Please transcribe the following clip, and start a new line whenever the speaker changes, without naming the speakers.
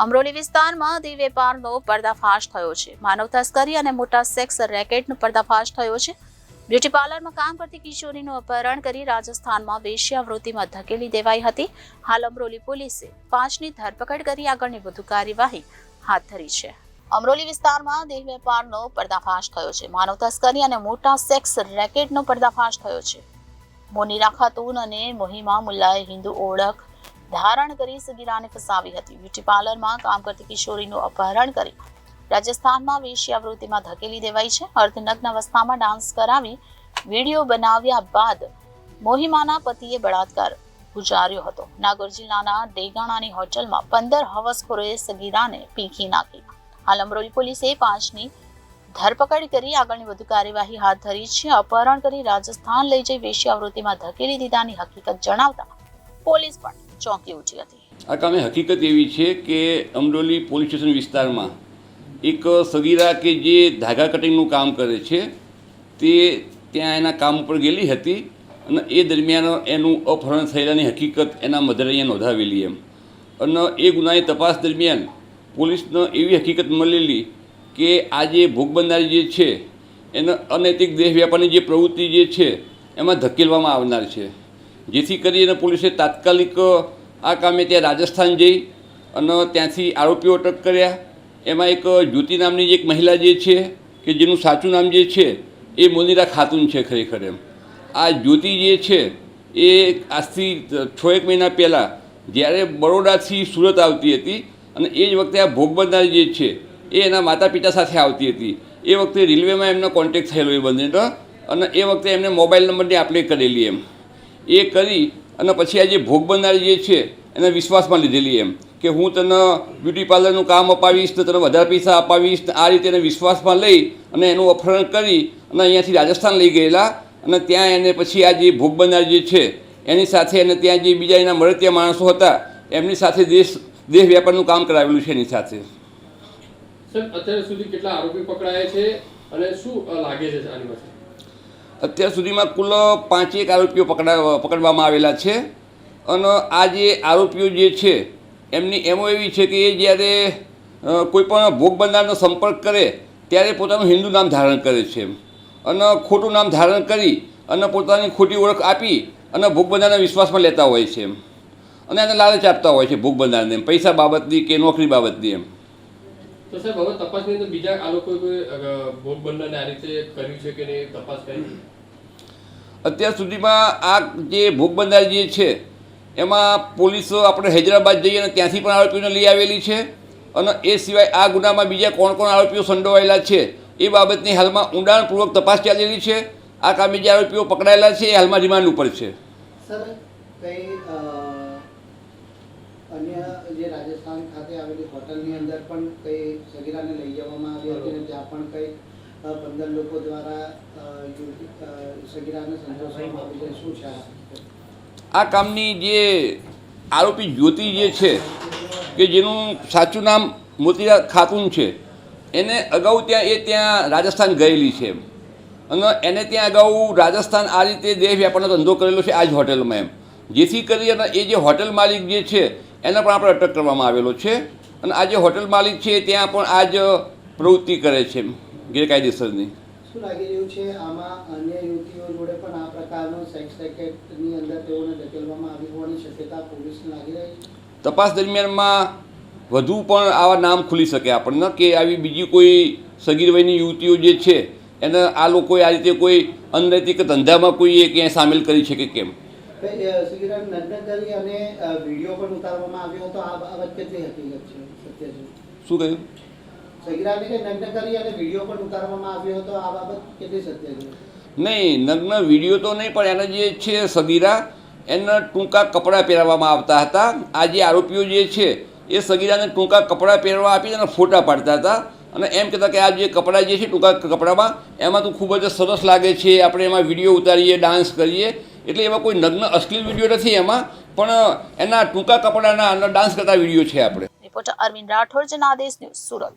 અમરોલી વિસ્તારમાં દેહ વેપારનો પર્દાફાશ થયો છે। માનવ તસ્કરી અને મોટા સેક્સ રેકેટનો પર્દાફાશ થયો છે। બ્યુટી પાર્લરમાં કામ કરતી કિશોરીનું અપહરણ કરી રાજસ્થાનમાં વેશ્યાવૃત્તિમાં ધકેલી દેવાઈ હતી। હાલ અમરોલી પોલીસે 5ની ધરપકડ કરી આગળની વધુ કાર્યવાહી હાથ ધરી છે। અમરોલી વિસ્તારમાં દેહ વેપારનો પર્દાફાશ થયો છે। માનવ તસ્કરી અને મોટા સેક્સ રેકેટનો પર્દાફાશ થયો છે। મોનીરા ખાતુન અને મોહિમા મુલ્લાએ હિન્દુ ઓળખ ધારણ કરી સગીરાને ફસાવી હતી। બ્યુટી પાર્લરમાં કામ કરતી કિશોરીનું અપહરણ કરી રાજસ્થાનમાં વેશ્યાવૃત્તિમાં ધકેલી દેવાઈ છે। અર્ધનગ્ન અવસ્થામાં ડાન્સ કરાવી વિડીયો બનાવ્યા બાદ મોહિમાના પતિએ બળાત્કાર ગુજાર્યો હતો। નાગોર જિલ્લાના ડેગાણાની હોટલમાં 15 હવસખોરોએ સગીરાને પીંખી નાખી। હાલ અમરોલી પોલીસે 5ની ધરપકડ કરી આગળની વધુ કાર્યવાહી હાથ ધરી છે। અપહરણ કરી રાજસ્થાન લઈ જઈ વેશ્યાવૃત્તિમાં ધકેલી દીધાની હકીકત જણાવતા પોલીસ પણ ચોંકી ઉઠી હતી।
આ કામે હકીકત એવી છે કે અમરોલી પોલીસ સ્ટેશન વિસ્તારમાં એક સગીરા કે જે ધાગા કટિંગનું કામ કરે છે તે ત્યાં એના કામ ઉપર ગયેલી હતી અને એ દરમિયાન એનું અપહરણ થયેલાની હકીકત એના મધરે અહીંયા નોંધાવેલી અને એ ગુનાની તપાસ દરમિયાન પોલીસને એવી હકીકત મળેલી કે આ જે ભોગ બનનારી જે છે એને અનૈતિક દેહ વ્યાપારની જે પ્રવૃત્તિ જે છે એમાં ધકેલવામાં આવનાર છે, જેથી કરીને પોલીસે તાત્કાલિક આ કામે ત્યાં રાજસ્થાન જઈ અને ત્યાંથી આરોપીઓ અટક કર્યા। એમાં એક જ્યોતિ નામની એક મહિલા જે છે કે જેનું સાચું નામ જે છે એ મોનીરા ખાતુન છે। ખરેખર આ જ્યોતિ જે છે એ આજથી 6-1 મહિના પહેલાં જ્યારે બરોડાથી સુરત આવતી હતી અને એ જ વખતે આ ભોગ બનનારી જે છે એ એના માતા પિતા સાથે આવતી હતી। એ વખતે રેલવેમાં એમનો કોન્ટેક્ટ થયેલો એ બંનેનો અને એ વખતે એમને મોબાઈલ નંબરની આપ-લે કરેલી એ કરી અને પછી આ જે ભોગ બનનારી જે છે એને વિશ્વાસમાં લીધેલી કે હું તને બ્યુટી પાર્લરનું કામ અપાવીશ તો તને વધારે પૈસા અપાવીશ। આ રીતે એને વિશ્વાસમાં લઈ અને એનું અપહરણ કરી અને અહીંયાથી રાજસ્થાન લઈ ગયેલા અને ત્યાં એને પછી આ જે ભોગ બનનારી જે છે એની સાથે અને ત્યાં જે બીજા એના મળતિયા માણસો હતા એમની સાથે દેહ વ્યાપારનું કામ કરાવેલું છે એની સાથે।
સર, અત્યાર સુધી કેટલા આરોપી પકડાયા છે અને શું લાગે છે આની પાસે?
અત્યાર સુધીમાં કુલ 5 આરોપીઓ પકડવામાં આવેલા છે અને આ જે આરોપીઓ જે છે એમની એમો એવી છે કે એ જ્યારે કોઈ પણ ભોગ બનનારનો સંપર્ક કરે ત્યારે પોતાનું હિન્દુ નામ ધારણ કરે છે અને ખોટું નામ ધારણ કરી અને પોતાની ખોટી ઓળખ આપી અને ભોગ બનનારના વિશ્વાસમાં લેતા હોય છે અને એને લાલચ આપતા હોય છે ભોગ બનનારને પૈસા બાબતની કે નોકરી બાબતની
તો સાહેબ, હવે તપાસની અંદર બીજા આ લોકો કોઈ ભોગ બનનારને આ રીતે કર્યું છે કે નહીં, તપાસ કરી?
અત્યાર સુધીમાં આ જે ભોગ બનનાર જે છે એમાં પોલીસ આપણે હૈદરાબાદ જઈએ અને ત્યાંથી પણ આરોપીઓને લઈ આવેલી છે અને એ સિવાય આ ગુનામાં બીજા કોણ આરોપીઓ સંડોવાયેલા છે એ બાબતની હાલમાં ઊંડાણપૂર્વક તપાસ ચાલેલી છે। આ કામે જે આરોપીઓ પકડાયેલા છે એ હાલમાં રિમાન્ડ ઉપર છે।
સર, કઈ અન્ય જે રાજસ્થાન ખાતે આવેલી હોટલની અંદર પણ કઈ સગીરાને લઈ જવામાં આવી હતી અને ત્યાં પણ કઈ 15 લોકો દ્વારા સગીરાને સંતોષવામાં આવી છે, શું છે
આ કામની જે આરોપી જ્યોતિ જે છે કે જેનું સાચું નામ મોતીરા ખાતુન છે એને અગાઉ ત્યાં રાજસ્થાન ગયેલી છે અને એને ત્યાં અગાઉ રાજસ્થાન આ રીતે દેહ વ્યાપારનો ધંધો કરેલો છે આ જ હોટલમાં જેથી કરી અને એ જે હોટલ માલિક જે છે એને પણ આપણે અટક કરવામાં આવેલો છે અને આ જે હોટલ માલિક છે ત્યાં પણ આ જ પ્રવૃત્તિ કરે છે ગેરકાયદેસરની।
શું લાગી રહ્યું છે આમાં અન્ય યુવતીઓ જોડે પણ આ પ્રકારનો સેક્સ રેકેટની અંદર તેઓને ધકેલવામાં આવી હોવાની શક્યતા પોલીસને લાગી રહી છે?
તપાસ દરમિયાનમાં વધુ પણ આવા નામ ખુલી શકે આપણને કે આવી બીજી કોઈ સગીર વયની યુવતીઓ જે છે એને આ લોકોએ આ રીતે કોઈ અનૈતિક ધંધામાં કોઈએ ક્યાંય સામેલ કરી છે કે કેમ।
સગીરાને નગ્ન કરી અને વિડીયો પણ ઉતારવામાં આવ્યો હતો, આ બાબત કેટલી હકીકત છે, સત્ય છે?
શું કહ્યું?
સગીરાને કે નગ્ન કરી અને વિડીયો પણ ઉતારવામાં આવ્યો હતો, આ બાબત કેટલી સત્ય છે?
નહીં, નગ્ન વિડીયો તો નહીં પણ એના જે છે સગીરા એને ટૂંકા કપડાં પહેરાવવામાં આવતા હતા। આ જે આરોપીઓ જે છે એ સગીરાને ટૂંકા કપડાં પહેરવા આપી અને ફોટા પાડતા હતા અને એમ કહેતા કે આ જે કપડાં જે છે ટૂંકા કપડામાં એમાં તો ખૂબ જ સરસ લાગે છે, આપણે એમાં વિડીયો ઉતારીએ, ડાન્સ કરીએ, એટલે એમાં કોઈ નગ્ન અશ્લીલ વિડીયો નથી એમાં, પણ એના ટૂંકા કપડાના અને ડાન્સ કરતા વિડીયો છે આપણે।
Reporter Arvind Rathod, Janadesh news, Surat.